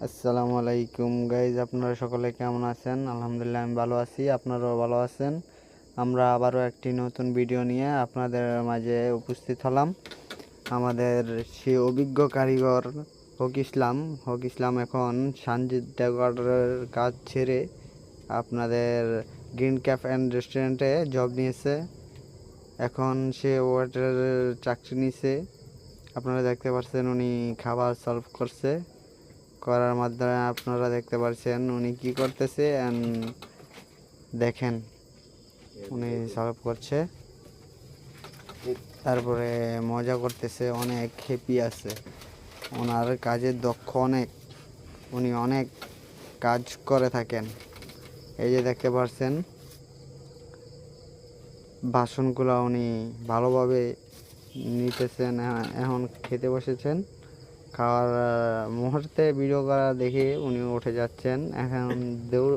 আসসালামু আলাইকুম গাইজ, আপনারা সকলে কেমন আছেন? আলহামদুলিল্লাহ আমি ভালো আছি, আপনারাও ভালো আছেন। আমরা আবারও একটি নতুন ভিডিও নিয়ে আপনাদের মাঝে উপস্থিত হলাম। আমাদের সেই অভিজ্ঞ কারিগর হক ইসলাম এখন সানজিদ ডেকরের কাজ ছেড়ে আপনাদের গ্রিন ক্যাফ অ্যান্ড রেস্টুরেন্টে জব নিয়েছে। এখন সে ওয়েটারের চাকরি নিছে। আপনারা দেখতে পাচ্ছেন উনি খাবার সার্ভ করার মাধ্যমে আপনারা দেখতে পাচ্ছেন উনি কি করতেছে। দেখেন উনি সার্ভ করছে, তারপরে মজা করতেছে, অনেক হ্যাপি আছে। ওনার কাজের দক্ষ অনেক, উনি অনেক কাজ করে থাকেন। এই যে দেখতে পাচ্ছেন বাসনগুলো উনি ভালোভাবে নিতেছেন, এখন খেতে বসেছেন। খাওয়ার মুহূর্তে ভিডিও করা দেখে উনি উঠে যাচ্ছেন। এখন দৌড়